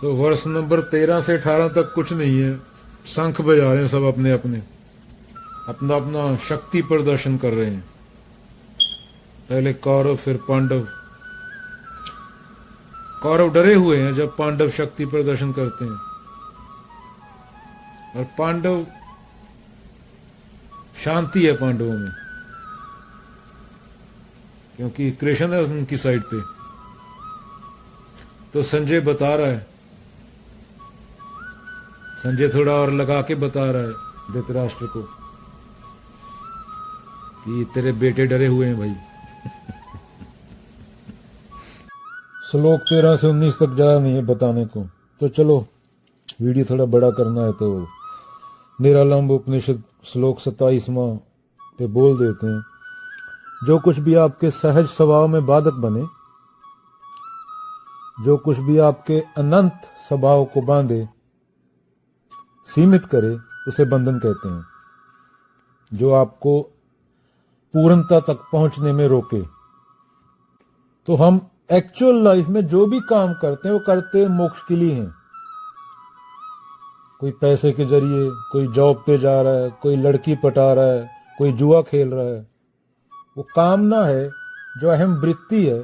वर्ष नंबर 13 से 18 तक कुछ नहीं है, शंख बजा रहे हैं सब, अपने अपने अपना अपना शक्ति प्रदर्शन कर रहे हैं। पहले कौरव फिर पांडव। कौरव डरे हुए हैं जब पांडव शक्ति प्रदर्शन करते हैं, और पांडव, शांति है पांडवों में, क्योंकि कृष्ण है उनकी साइड पे। तो संजय बता रहा है, संजय थोड़ा और लगा के बता रहा है धृतराष्ट्र को कि तेरे बेटे डरे हुए हैं भाई। श्लोक 13 से 19 तक ज्यादा नहीं है बताने को, तो चलो वीडियो थोड़ा बड़ा करना है तो निरालंब उपनिषद श्लोक 27वां पे बोल देते हैं। जो कुछ भी आपके सहज स्वभाव में बाधक बने, जो कुछ भी आपके अनंत स्वभाव को बांधे, सीमित करे, उसे बंधन कहते हैं। जो आपको पूर्णता तक पहुंचने में रोके। तो हम एक्चुअल लाइफ में जो भी काम करते हैं वो करते मोक्ष के लिए हैं। कोई पैसे के जरिए, कोई जॉब पे जा रहा है, कोई लड़की पटा रहा है, कोई जुआ खेल रहा है, वो कामना है, जो अहम वृत्ति है,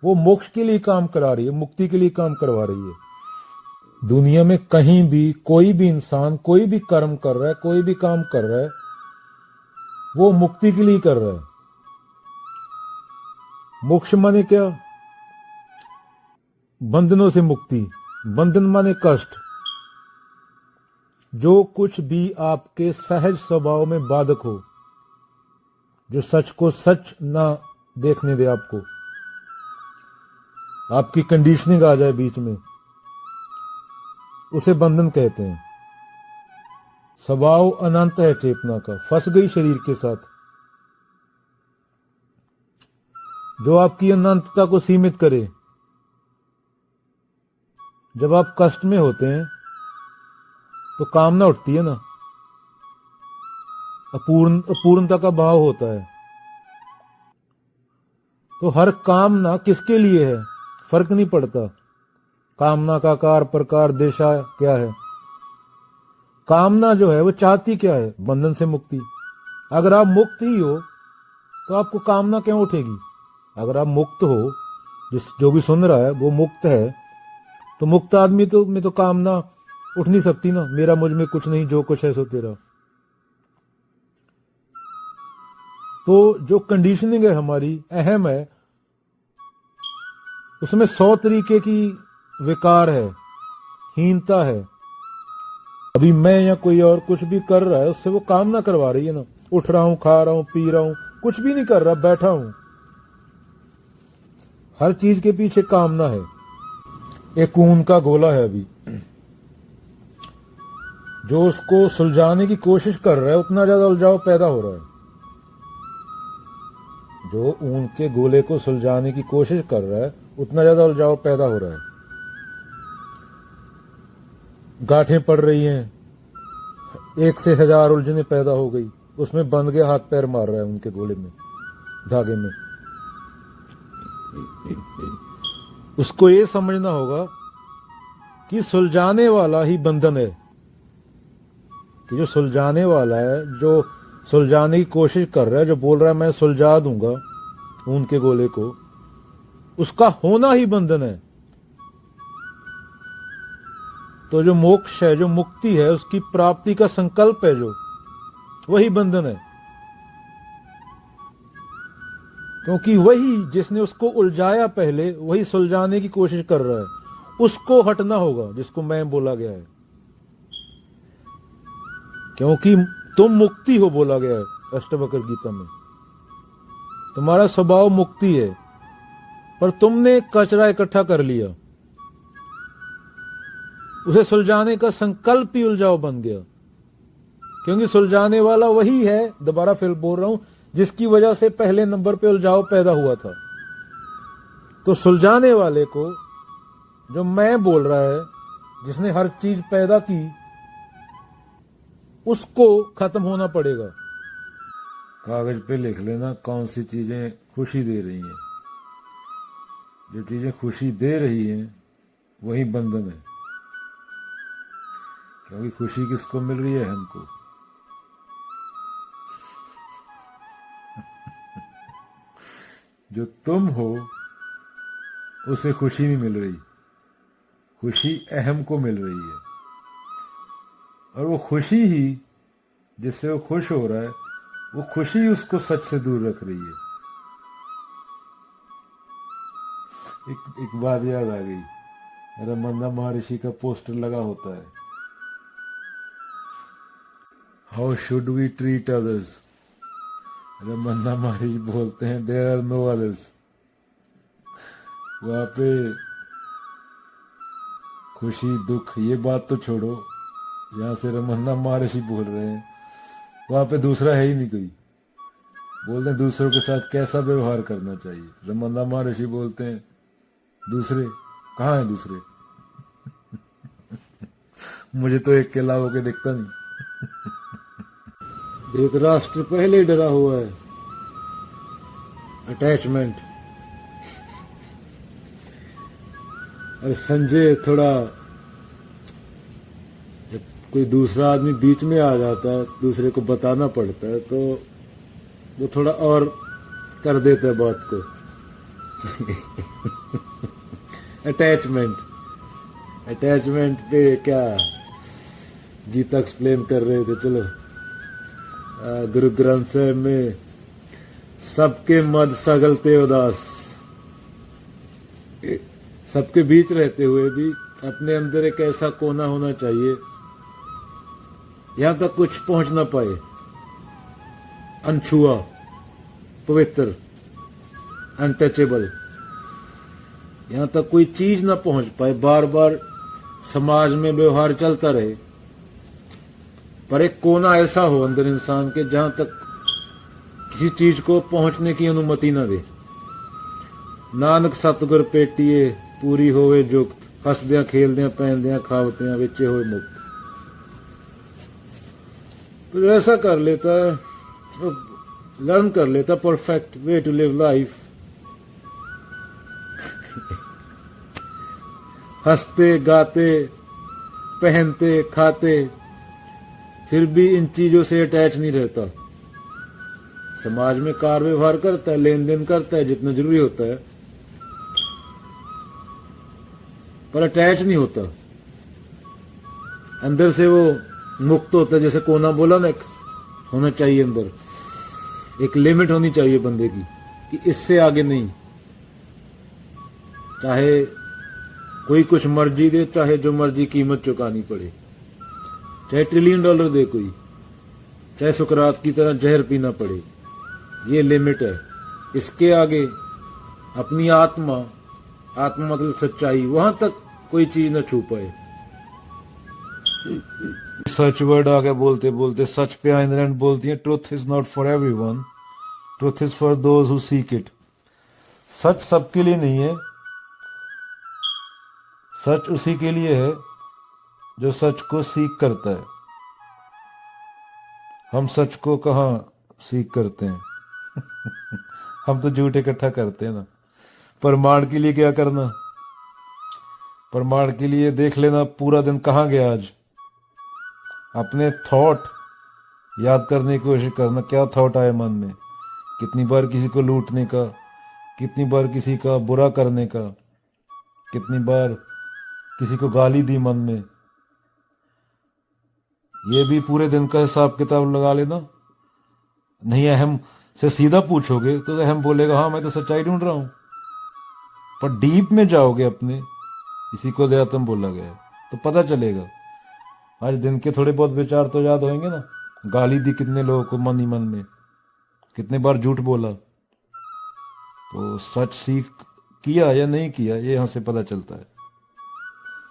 वो मोक्ष के लिए काम करा रही है, मुक्ति के लिए काम करवा रही है। दुनिया में कहीं भी कोई भी इंसान कोई भी कर्म कर रहा है, कोई भी काम कर रहा है, वो मुक्ति के लिए कर रहा है। मोक्ष माने क्या? बंधनों से मुक्ति। बंधन माने कष्ट। जो कुछ भी आपके सहज स्वभाव में बाधक हो, जो सच को सच ना देखने दे आपको, आपकी कंडीशनिंग आ जाए बीच में, उसे बंधन कहते हैं। स्वभाव अनंत है चेतना का, फंस गई शरीर के साथ। जो आपकी अनंतता को सीमित करे। जब आप कष्ट में होते हैं तो कामना उठती है ना, अपूर्णता का भाव होता है। तो हर कामना किसके लिए है फर्क नहीं पड़ता। कामना का आकार, प्रकार, दिशा क्या है। कामना जो है वो चाहती क्या है? बंधन से मुक्ति। अगर आप मुक्त ही हो तो आपको कामना क्यों उठेगी? अगर आप मुक्त हो, जो भी सुन रहा है वो मुक्त है, तो मुक्त आदमी तो में तो कामना उठ नहीं सकती ना। मेरा मुझ में कुछ नहीं, जो कुछ है सो तेरा। तो जो कंडीशनिंग है हमारी अहम है, उसमें 100 तरीके की विकार है, हीनता है। अभी मैं या कोई और कुछ भी कर रहा है, उससे वो कामना करवा रही है ना। उठ रहा हूं, खा रहा हूं, पी रहा हूं, कुछ भी नहीं कर रहा, बैठा हूं। हर चीज के पीछे कामना है। एक ऊन का गोला है अभी, जो उसको सुलझाने की कोशिश कर रहा है, उतना ज्यादा उलझाव पैदा हो रहा है। जो ऊन के गोले को सुलझाने की कोशिश कर रहा है, उतना ज्यादा उलझाव पैदा हो रहा है। गांठें पड़ रही हैं, 1 से 1000 उलझने पैदा हो गई, उसमें बंध गया, हाथ पैर मार रहा है उनके गोले में, धागे में। उसको ये समझना होगा कि सुलझाने वाला ही बंधन है। कि जो सुलझाने वाला है, जो सुलझाने की कोशिश कर रहा है, जो बोल रहा है मैं सुलझा दूंगा ऊन के गोले को, उसका होना ही बंधन है। तो जो मोक्ष है, जो मुक्ति है, उसकी प्राप्ति का संकल्प है, जो वही बंधन है। क्योंकि वही जिसने उसको उलझाया पहले, वही सुलझाने की कोशिश कर रहा है। उसको हटना होगा, जिसको मैं बोला गया है। क्योंकि तुम मुक्ति हो बोला गया है अष्टवक्र गीता में। तुम्हारा स्वभाव मुक्ति है, पर तुमने कचरा इकट्ठा कर लिया, उसे सुलझाने का संकल्प ही उलझाव बन गया। क्योंकि सुलझाने वाला वही है, दोबारा फिर बोल रहा हूं, जिसकी वजह से पहले नंबर पे उलझाव पैदा हुआ था। तो सुलझाने वाले को, जो मैं बोल रहा है, जिसने हर चीज पैदा की, उसको खत्म होना पड़ेगा। कागज पे लिख लेना कौन सी चीजें खुशी दे रही हैं। जो चीजें खुशी दे रही हैं वही बंधन है। क्योंकि खुशी किसको मिल रही है? हमको। जो तुम हो उसे खुशी नहीं मिल रही, खुशी अहम को मिल रही है। और वो खुशी ही जिससे वो खुश हो रहा है, वो खुशी उसको सच से दूर रख रही है। एक बात याद आ गई, रमन्ना महर्षि का पोस्टर लगा होता है, how should we treat others. Ramana Maharshi बोलते हैं देयर आर नो अदर्स। वहां पे खुशी दुख ये बात तो छोड़ो, यहाँ से रमन्ना महर्षि बोल रहे हैं वहां पे दूसरा है ही नहीं कोई। बोलते हैं दूसरों के साथ कैसा व्यवहार करना चाहिए, रमन्ना महर्षि बोलते हैं दूसरे कहाँ है दूसरे? मुझे तो एक के अलावा के दिखता नहीं। धृतराष्ट्र पहले ही डरा हुआ है, अटैचमेंट। और संजय थोड़ा, जब कोई दूसरा आदमी बीच में आ जाता है, दूसरे को बताना पड़ता है, तो वो थोड़ा और कर देता है बात को। अटैचमेंट पे क्या गीता एक्सप्लेन कर रहे थे। चलो, गुरु ग्रंथ साहिब में सबके मद सगलते उदास, सबके बीच रहते हुए भी अपने अंदर एक ऐसा कोना होना चाहिए यहां तक कुछ पहुंच ना पाए, अनछुआ, पवित्र, अनटचेबल, यहां तक कोई चीज ना पहुंच पाए। बार बार समाज में व्यवहार चलता रहे, पर एक कोना ऐसा हो अंदर इंसान के जहां तक किसी चीज को पहुंचने की अनुमति न दे। नानक सतगुर पेटिए पूरी होवे जुक्त, हसदियां खेलदियां पहनदियां खावतियां विचे होए मुक्त। तो ऐसा कर लेता है, लर्न कर लेता perfect way to live life. हंसते गाते पहनते खाते, फिर भी इन चीजों से अटैच नहीं रहता। समाज में कार व्यवहार करता है, लेन देन करता है जितना जरूरी होता है, पर अटैच नहीं होता। अंदर से वो मुक्त होता है, जैसे कोना बोला ना, एक होना चाहिए अंदर, एक लिमिट होनी चाहिए बंदे की कि इससे आगे नहीं। चाहे कोई कुछ मर्जी दे, चाहे जो मर्जी कीमत चुकानी पड़े, चाहे $1 दे कोई, चाहे सुकरात की तरह जहर पीना पड़े, ये लिमिट है। इसके आगे अपनी आत्मा, आत्मा मतलब सच्चाई, वहां तक कोई चीज न छू पाए। सच वर्ड आगे बोलते बोलते सच पे आइन रैंड बोलती है, truth is not for everyone, truth is for those who seek it. सच सबके लिए नहीं है, सच उसी के लिए है जो सच को सीख करता है। हम सच को कहाँ सीख करते हैं? हम तो झूठ इकट्ठा करते हैं ना। प्रमाण के लिए क्या करना? प्रमाण के लिए देख लेना पूरा दिन कहाँ गया आज। अपने थॉट याद करने की कोशिश करना, क्या थॉट आए मन में, कितनी बार किसी को लूटने का, कितनी बार किसी का बुरा करने का, कितनी बार किसी को गाली दी मन में। ये भी पूरे दिन का हिसाब किताब लगा लेना। नहीं अहम से सीधा पूछोगे तो अहम बोलेगा हाँ मैं तो सच्चाई ढूंढ रहा हूं, पर डीप में जाओगे अपने, इसी को अध्यात्म बोला गया है, तो पता चलेगा। आज दिन के थोड़े बहुत विचार तो याद होंगे ना, गाली दी कितने लोगों को मन ही मन में, कितने बार झूठ बोला, तो सच सीख किया या नहीं किया ये यहां से पता चलता है।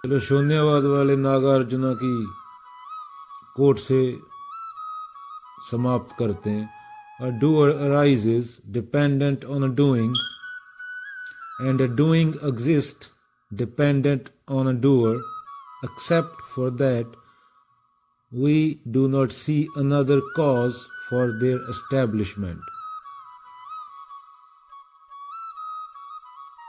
चलो शून्यवाद वाले नागार्जुना की कोट से समाप्त करते हैं। A doer arises dependent on a doing, and a doing exists dependent on a doer, except for that we do not see another cause for their establishment.